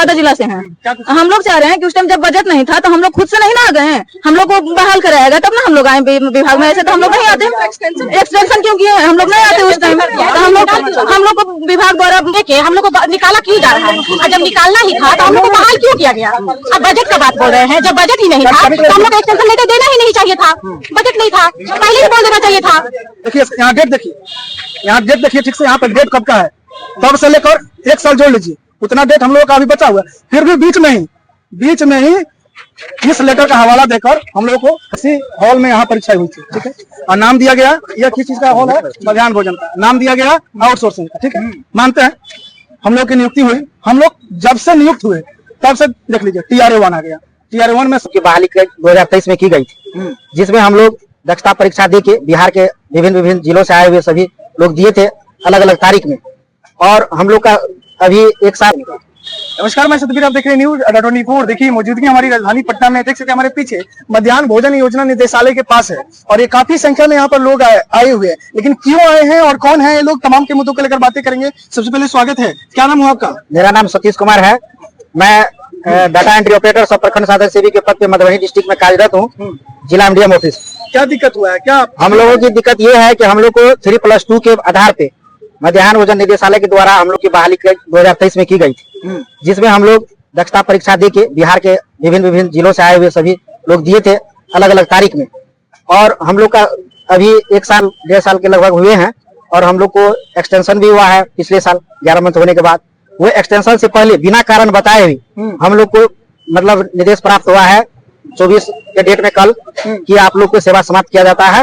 नवादा जिला से हैं। हम लोग चाह रहे हैं कि उस टाइम जब बजट नहीं था तो हम लोग खुद से नहीं ना आ गए हैं, हम लोग को बहाल कराएगा तब ना हम लोग आए विभाग में। ऐसे तो हम लोग नहीं आते, एक्सटेंशन क्यों किए हैं, हम लोग नहीं आते उस टाइम। हम लोग को विभाग द्वारा देखिए हम लोग को निकाला क्यों जा रहा है, और जब निकालना ही था तो हम लोग को बहाल क्यों किया गया। अब बजट का बात बोल रहे हैं, जब बजट ही नहीं था तो हम लोग एक्सटेंशन लेटर देना ही नहीं चाहिए था, बजट नहीं था पहले ही बोल देना चाहिए था। देखिए यहाँ डेट देखिए, यहाँ डेट देखिए ठीक से, यहाँ पर डेट कब का है, तब से लेकर 1 साल जोड़ लीजिए, उतना डेट हम लोगों का अभी बचा हुआ है। फिर भी बीच में ही इस लेटर का हवाला देकर हम लोग को किसी हॉल में यहाँ परीक्षा हुई थी, ठीक है। और नाम दिया गया, यह किस चीज का हॉल है, मध्याह्न भोजन का नाम दिया गया, आउटसोर्सिंग का, ठीक है। मानते हैं हम लोग की नियुक्ति हुई, हम लोग जब से नियुक्त हुए तब से देख लीजिए TRA-1 आ गया। TRA-1 में सबकी बहाली 2023 में की गई थी, जिसमें हम लोग दक्षता परीक्षा दे के बिहार के विभिन्न जिलों से आए हुए सभी लोग दिए थे अलग अलग तारीख में, और हम लोग का अभी 1 साल। नमस्कार, मैं सतबीर, आप देख रहे हैं News24। देखिए मौजूदगी हमारी राजधानी पटना में, देख सकते हैं हमारे पीछे मध्याह्न भोजन योजना निदेशालय के पास है, और ये काफी संख्या में यहाँ पर लोग आए हुए हैं। लेकिन क्यों आए हैं और कौन है ये लोग, तमाम के मुद्दों को लेकर बातें करेंगे। सबसे पहले स्वागत है, क्या नाम हुआ आपका? मेरा नाम सतीश कुमार है, मैं डाटा एंट्री ऑपरेटर सब प्रखंड साधक सेवी के पद पे मधुबनी डिस्ट्रिक्ट में कार्यरत हूँ, जिला MDM ऑफिस। क्या दिक्कत हुआ है, क्या हम लोगों की दिक्कत ये है कि हम लोग को 3+2 के आधार पे मध्याह्न भोजन निदेशालय के द्वारा हम लोग की बहाली 2023 में की गई थी, जिसमें हम लोग दक्षता परीक्षा दे के बिहार के विभिन्न जिलों से आए हुए सभी लोग दिए थे अलग अलग तारीख में, और हम लोग का अभी 1 साल 1.5 साल के लगभग हुए हैं, और हम लोग को एक्सटेंशन भी हुआ है पिछले साल 11 मंथ होने के बाद। वो एक्सटेंशन से पहले बिना कारण बताए हुए हम लोग को मतलब निर्देश प्राप्त हुआ है 24 के डेट में कल, कि आप लोग को सेवा समाप्त किया जाता है,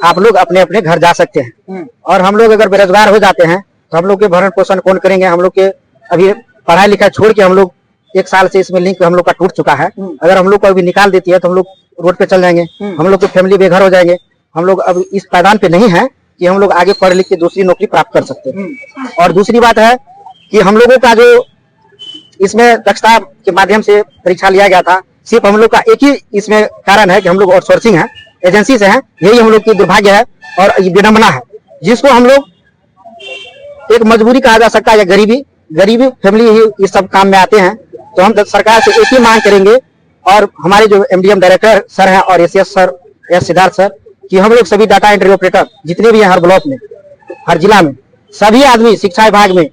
आप लोग अपने अपने घर जा सकते हैं। और हम लोग अगर बेरोजगार हो जाते हैं तो हम लोग के भरण पोषण कौन करेंगे। हम लोग के अभी पढ़ाई लिखाई छोड़ के हम लोग 1 साल से इसमें लिंक हम लोग का टूट चुका है। अगर हम लोग को अभी निकाल देती है तो हम लोग रोड पे चल जाएंगे, हम लोग की फैमिली बेघर हो जाएंगे। हम लोग अब इस पायदान पे नहीं है कि हम लोग आगे पढ़ लिख के दूसरी नौकरी प्राप्त कर सकते हैं। और दूसरी बात है कि हम लोगों का जो इसमें दक्षता के माध्यम से परीक्षा लिया गया था, सिर्फ हम लोग का एक ही इसमें कारण है कि हम लोग आउटसोर्सिंग है, एजेंसी से हैं। यही हम लोग की दुर्भाग्य है और विडंबना है, जिसको हम लोग एक मजबूरी कहा जा सकता है, या गरीबी फैमिली ही इस सब काम में आते हैं। तो हम सरकार से एक ही मांग करेंगे, और हमारे जो MDM डायरेक्टर सर हैं और ACS sir, S Siddharth sir, कि हम लोग सभी डाटा एंट्री ऑपरेटर जितने भी हैं हर ब्लॉक में, हर जिला में, सभी आदमी शिक्षा विभाग में,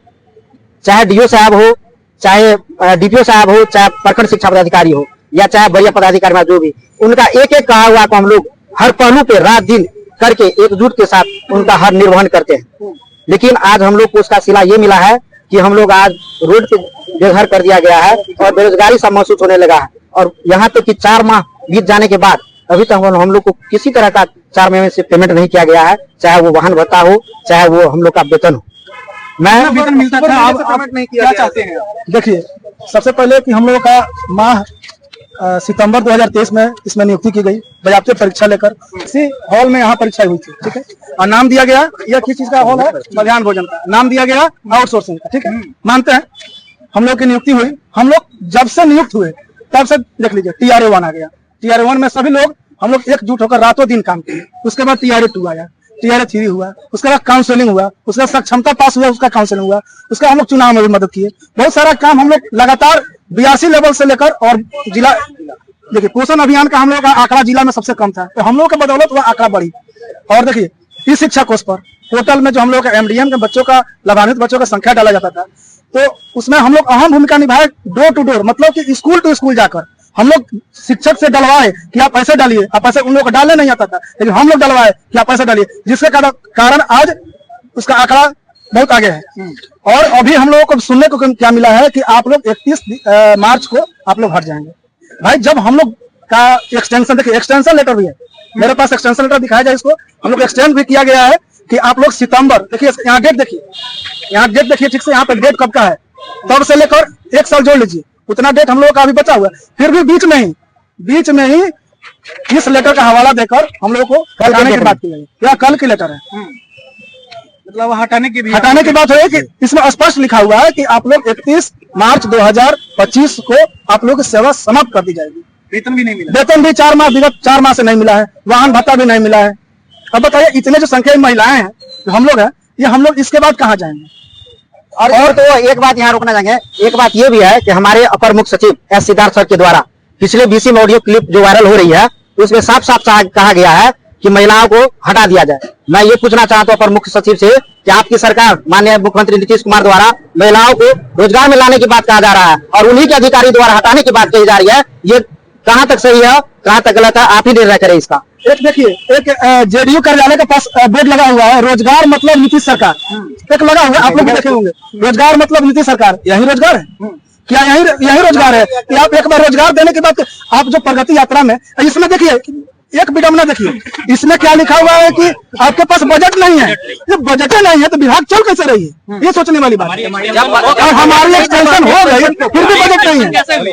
चाहे DO साहब हो, चाहे DPO साहब हो, चाहे प्रखंड शिक्षा पदाधिकारी हो, या चाहे वरीय पदाधिकारी में जो भी, उनका एक एक कहा हुआ को हम लोग हर पहलू पे रात दिन करके एकजुट के साथ उनका हर निर्वहन करते हैं। लेकिन आज हम लोग को उसका सिला ये मिला है कि हम लोग आज रोड पे बेघर कर दिया गया है और बेरोजगारी सा महसूस होने लगा है। और यहाँ तक कि 4 माह बीत जाने के बाद अभी तक हम लोग को किसी तरह का 4 महीने से पेमेंट नहीं किया गया है, चाहे वो वाहन भत्ता हो, चाहे वो हम लोग का वेतन हो। मैं वेतन मिलता था, आप नहीं किया, क्या चाहते हैं? देखिए सबसे पहले कि हम लोगों का माह सितंबर 2023 में इसमें नियुक्ति की गई, बजाबते परीक्षा लेकर इसी हॉल में यहाँ परीक्षा हुई थी, ठीक है। और नाम दिया गया, यह किस चीज का हॉल है, मध्याह्न भोजन का नाम दिया गया, आउटसोर्सिंग का, ठीक है। मानते हैं हम लोग की नियुक्ति हुई, हम लोग जब से नियुक्त हुए तब से देख लीजिए TRA-1 आ गया। TRA-1 में सभी लोग हम लोग एकजुट होकर रातों दिन काम किए। उसके बाद TRA-2 आया, TRA-3 हुआ, उसके बाद काउंसलिंग हुआ, उसका सक्षमता पास हुआ, उसका काउंसलिंग हुआ, उसका हम लोग चुनाव में भी मदद किए। बहुत सारा काम हम लोग लगातार 82 लेवल से लेकर, और जिला देखिए पोषण अभियान का हम लोग का आंकड़ा जिला में सबसे कम था, तो हम लोग के बदौलत वह आंकड़ा बढ़ी। और देखिए इस शिक्षा कोष पर पोर्टल में जो हम लोग का MDM के बच्चों का, लाभान्वित बच्चों का संख्या डाला जाता था, तो उसमें हम लोग अहम भूमिका निभाए। डोर टू डोर, मतलब कि स्कूल टू स्कूल जाकर हम लोग शिक्षक से डलवाए कि आप पैसे डालिए, आप पैसे उन लोग को डालने नहीं आता था, लेकिन हम लोग डलवाए कि आप पैसे डालिए, जिसके कारण आज उसका आंकड़ा बहुत आगे है। और अभी हम लोगों को सुनने को क्या मिला है कि आप लोग 31 मार्च को आप लोग हट जाएंगे। भाई जब हम लोग का एक्सटेंशन, देखिए एक्सटेंशन लेटर भी है मेरे पास, एक्सटेंशन लेटर दिखाया जाए इसको, हम लोग एक्सटेंड भी किया गया है कि आप लोग सितंबर, देखिए यहाँ डेट देखिए, यहाँ डेट देखिए ठीक से, यहाँ पे डेट कब का है, तब से लेकर 1 साल जोड़ लीजिए, उतना डेट हम लोगों का अभी बचा हुआ है। फिर भी बीच में ही इस लेटर का हवाला देकर हम लोग को हटाने की बात की गई। यह कल की लेटर है, मतलब हटाने की बात है कि इसमें स्पष्ट लिखा हुआ है कि आप लोग 31 मार्च 2025 को आप लोग की सेवा समाप्त कर दी जाएगी। वेतन भी नहीं मिला, वेतन भी 4 माह विगत 4 माह से नहीं मिला है, वाहन भत्ता भी नहीं मिला है। अब बताइए इतने जो संख्या में महिलाएं हैं जो हम लोग हैं, ये हम लोग इसके बाद कहाँ जाएंगे? और तो एक बात यहाँ रोकना चाहेंगे, एक बात ये भी है कि हमारे अपर मुख्य सचिव एस सिद्धार्थ सर के द्वारा पिछले बीसी में ऑडियो क्लिप जो वायरल हो रही है उसमें साफ साफ कहा गया है कि महिलाओं को हटा दिया जाए। मैं ये पूछना चाहता हूँ अपर मुख्य सचिव से कि आपकी सरकार माननीय मुख्यमंत्री नीतीश कुमार द्वारा महिलाओं को रोजगार में लाने की बात कहा जा रहा है और उन्हीं के अधिकारी द्वारा हटाने की बात कही जा रही है, ये कहाँ तक सही है कहाँ तक गलत है, आप ही निर्णय करें इसका। एक देखिए, एक जेडीयू कार्यालय के पास बोर्ड लगा हुआ है, रोजगार मतलब नीतीश सरकार, एक लगा हुआ है, आप लोग देखे होंगे, रोजगार मतलब नीतीश सरकार, यही रोजगार है क्या? यही रोजगार है कि आप एक बार रोजगार देने के बाद आप जो प्रगति यात्रा में, इसमें देखिए एक विडम्बना देखिए, इसमें क्या लिखा हुआ है कि आपके पास बजट नहीं है। जब बजट नहीं है तो विभाग चल कैसे रही है, ये सोचने वाली बात है। और हमारी एक्सटेंशन हो गई फिर भी बजट नहीं है।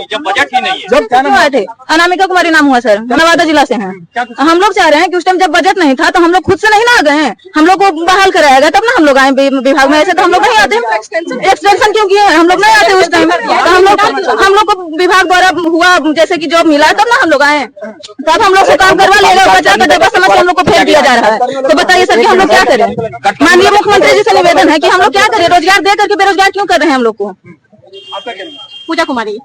जब बजट ही नहीं है। जब क्या नाम थे? अनामिका कुमारी नाम हुआ सर, नवादा जिला से हैं। हम लोग चाह रहे हैं कि उस टाइम जब बजट नहीं था तो हम लोग खुद से नहीं ना आ गए हैं, हम लोग को बहाल कराया गया तब ना हम लोग आए विभाग में। ऐसे तो हम लोग नहीं आते, एक्सटेंशन क्यों किए हैं, हम लोग नहीं आते उस टाइम। हम लोग को विभाग द्वारा हुआ जैसे कि जॉब मिला तब ना हम लोग आए, तब हम लोग को काम करवा लेगा, बचा का डब्बा समझ के हम लोग को फेंक दिया जा रहा है। तो बताइए सर कि हम लोग क्या करें? माननीय मुख्यमंत्री जी से निवेदन है कि हम लोग क्या करें, रोजगार दे करके बेरोजगार क्यों कर रहे हैं हम लोग को। पूजा कुमारी,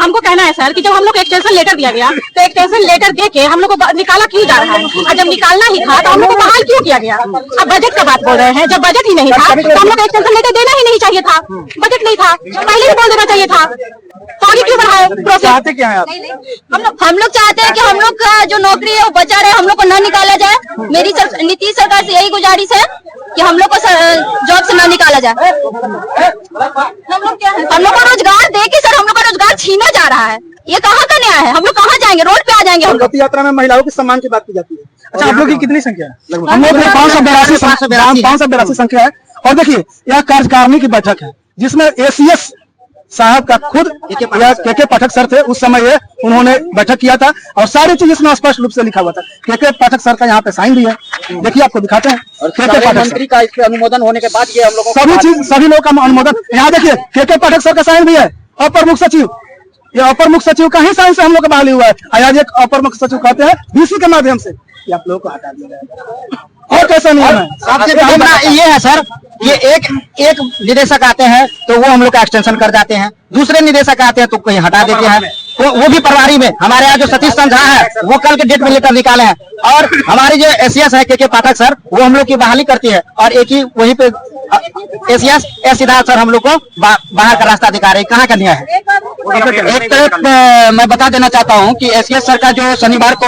हमको कहना है सर कि जब हम लोग को एक्सटेंशन लेटर दिया गया तो एक्सटेंशन लेटर दे के हम लोग को निकाला क्यों जा रहा है, और जब निकालना ही था तो हम लोग को बहाल क्यों किया गया। अब बजट का बात बोल रहे हैं, जब बजट ही नहीं था तो हम लोग को एक्सटेंशन लेटर देना ही नहीं चाहिए था, बजट नहीं था, पहले ही बोल देना चाहिए था, तो आगे क्यों बढ़ाए प्रोसेस। हम लोग चाहते हैं कि हम लोग का जो नौकरी है वो बचा रहे, हम लोग को न निकाला जाए। मेरी नीतीश सरकार से यही गुजारिश है कि हम लोग को जॉब से न निकाला जाए। हम लोग को रोजगार दे के सर हम लोग का रोजगार छीना जा रहा है, ये कहाँ का न्याय है। हम लोग कहाँ जाएंगे, रोड पे आ जाएंगे हम लोग। यात्रा में महिलाओं के सम्मान की बात की जाती है। अच्छा, आप लोग की कितनी संख्या है? हम लोग 582 संख्या है। और देखिए यह कार्यकारिणी की बैठक है जिसमें एसीएस साहब का खुद के पाठक सर थे, उस समय ये उन्होंने बैठक किया था और सारी चीज इसमें स्पष्ट रूप से लिखा हुआ था। के पाठक सर का यहाँ पे साइन भी है, देखिए आपको दिखाते हैं। और मंत्री का इस पे अनुमोदन होने के बाद ये हम लोगों सभी चीज सभी लोग का अनुमोदन यहाँ देखिए, के पाठक सर का साइन भी है। अपर मुख्य सचिव, ये अपर मुख्य सचिव का ही साइन से हम लोग का बहाली हुआ है। आज एक अपर मुख्य सचिव कहते हैं बीसी के माध्यम से कि आप लोगों को हटा दिया जाएगा, और कैसा नियम है। सबसे बड़ा ये है सर, ये एक निदेशक आते हैं तो वो हम लोग का एक्सटेंशन कर जाते हैं, दूसरे निदेशक आते हैं तो कहीं हटा देते हैं, वो भी परवारी में। हमारे यहाँ जो सतीश संझा है वो कल के डेट में लेटर निकाले हैं, और हमारी जो एसीएस है के पाठक सर वो हम लोग की बहाली करती है, और एक ही वहीं पे एसीएस एस सिद्धार्थ सर हम लोग को बाहर का रास्ता दिखा रहे हैं। कहाँ का न्याय है। एक तरफ मैं बता देना चाहता हूं कि एसीएस सर का जो शनिवार को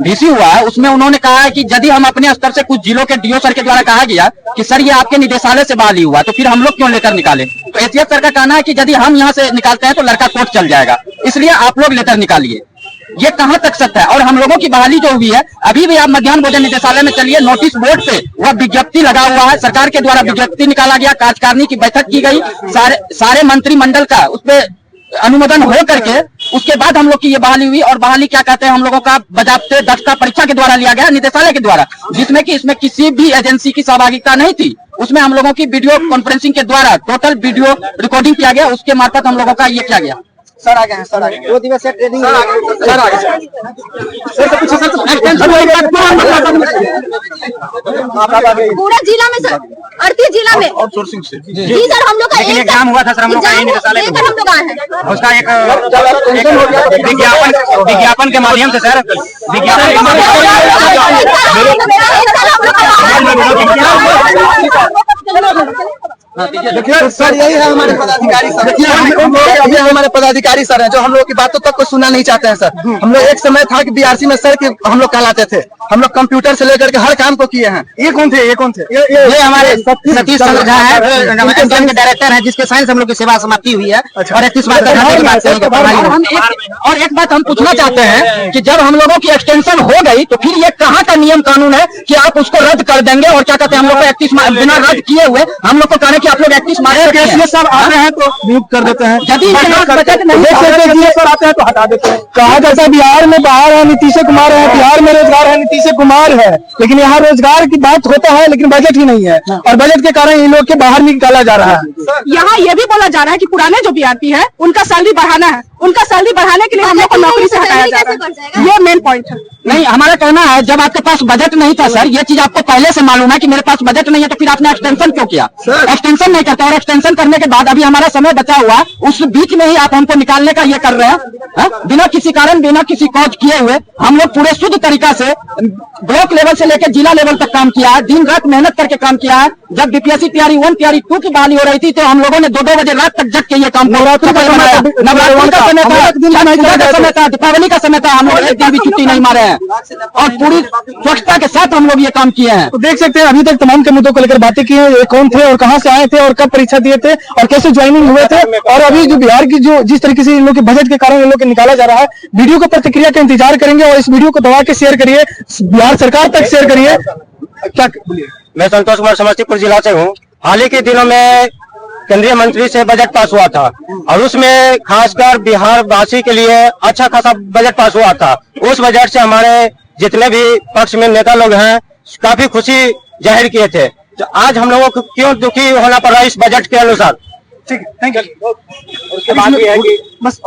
डीसी हुआ है उसमें उन्होंने कहा है कि यदि हम अपने स्तर से कुछ जिलों के डीओ सर के द्वारा कहा गया कि सर ये आपके निदेशालय से बहाली हुआ तो फिर हम लोग क्यों लेटर निकाले। तो एसीएस सर का कहना है कि यदि हम यहाँ से निकालते हैं तो लड़का कोर्ट चल जाएगा, इसलिए आप लोग लेटर निकालिए। ये कहाँ तक सत्य है। और हम लोगों की बहाली जो हुई है, अभी भी आप मध्याह्न भोजन निदेशालय में चलिए, नोटिस बोर्ड पे वह विज्ञप्ति लगा हुआ है, सरकार के द्वारा विज्ञप्ति निकाला गया, कार्यकारिणी की बैठक की गई, सारे मंत्रिमंडल का उस पे अनुमोदन हो करके उसके बाद हम लोग की ये बहाली हुई। और बहाली क्या कहते हैं, हम लोगों का बजाबते दक्षता परीक्षा के द्वारा लिया गया निदेशालय के द्वारा, जिसमें कि इसमें किसी भी एजेंसी की सहभागिता नहीं थी। उसमें हम लोगों की वीडियो कॉन्फ्रेंसिंग के द्वारा टोटल वीडियो रिकॉर्डिंग किया गया, उसके मार्फत हम लोगों का ये किया गया। सर आ गए हैं, सर आ गए, 2 दिवसीय ट्रेनिंग पूरा जिला में सर, 38 जिला में आउटसोर्सिंग से जी सर हम लोग का एग्जाम हुआ था सर, हम लोग का यही निदेशालय हम लोग आए हैं उसका एक विज्ञापन के माध्यम से सर, विज्ञापन के देखिए सर, यही है हमारे पदाधिकारी सर, ये हमारे पदाधिकारी सर हैं जो हम लोग की बातों तक को सुनना नहीं चाहते हैं सर। हम लोग एक समय था कि बीआरसी में सर के हम लोग कहलाते थे, हम लोग कंप्यूटर से लेकर के हर काम को किए हैं। ये कौन थे? ये हमारे सतीश संझा है, एमजीएम के डायरेक्टर है, जिसके साइन से हम लोग की सेवा समाप्ति हुई है। और 31 बार और एक बात हम पूछना चाहते हैं कि जब हम लोगों की एक्सटेंशन हो गई तो फिर ये कहाँ का नियम कानून है कि आप उसको रद्द कर देंगे। और क्या कहते हैं, हम लोग को 31 बिना रद्द किए हुए हम लोग को कहने कि आप लोग 31 मार्च सब आ रहे हैं तो नियुक्त कर देते हैं, यदि बजट नहीं सर आते हैं तो हटा देते हैं। कहा जाता है बिहार में बाहर है नीतीश कुमार है, बिहार में रोजगार है नीतीश कुमार है, लेकिन यहाँ रोजगार की बात होता है लेकिन बजट ही नहीं है, और बजट के कारण इन लोग के बाहर निकाला जा रहा है। यहाँ ये भी बोला जा रहा है कि पुराने जो बीआरपी है उनका सैलरी बढ़ाना है, उनका सैलरी बढ़ाने के लिए हम लोग को नौकरी से हटाया जा रहा है। ये मेन पॉइंट है। नहीं, हमारा कहना है जब आपके पास बजट नहीं था सर, ये चीज आपको पहले से मालूम है कि मेरे पास बजट नहीं है, तो फिर आपने एक्सटेंशन क्यों किया? एक्सटेंशन नहीं करते, और एक्सटेंशन करने के बाद अभी हमारा समय बचा हुआ, उस बीच में ही आप हमको निकालने का ये कर रहे हैं, बिना किसी कारण, बिना किसी कॉज किए हुए। हम लोग पूरे शुद्ध तरीका से ब्लॉक लेवल से लेकर जिला लेवल तक काम किया है, दिन रात मेहनत करके काम किया है। जब बीपीएससी तैयारी 1 तैयारी 2 की बहाली हो रही थी, तो हम लोगों ने 2-2 बजे रात तक जग के ये काम नवरात्रि का समय था, नवरात्रि का समय था, दीपावली का समय था, हम लोग एक दिन भी छुट्टी नहीं मारे हैं और पूरी स्वच्छता के साथ हम लोग ये काम किए हैं। तो देख सकते हैं अभी तक तमाम के मुद्दों को लेकर बातें की है, ये कौन थे और कहां से आए थे और कब परीक्षा दिए थे और कैसे ज्वाइनिंग हुए थे, और अभी जो बिहार की जो जिस तरीके से इन लोग के बजट के कारण इन लोग को निकाला जा रहा है, वीडियो को प्रतिक्रिया का इंतजार करेंगे और इस वीडियो को दबा के शेयर करिए, बिहार सरकार तक शेयर करिए। क्या बोलिए? मैं संतोष कुमार समस्तीपुर जिला से हूँ। हाल ही के दिनों में केंद्रीय मंत्री से बजट पास हुआ था और उसमें खासकर बिहार वासी के लिए अच्छा खासा बजट पास हुआ था। उस बजट से हमारे जितने भी पक्ष में नेता लोग हैं काफी खुशी जाहिर किए थे। तो आज हम लोगों को क्यों दुखी होना पड़ा इस बजट के अनुसार? ठीक है, थैंक यू। उसके बाद ये है कि बस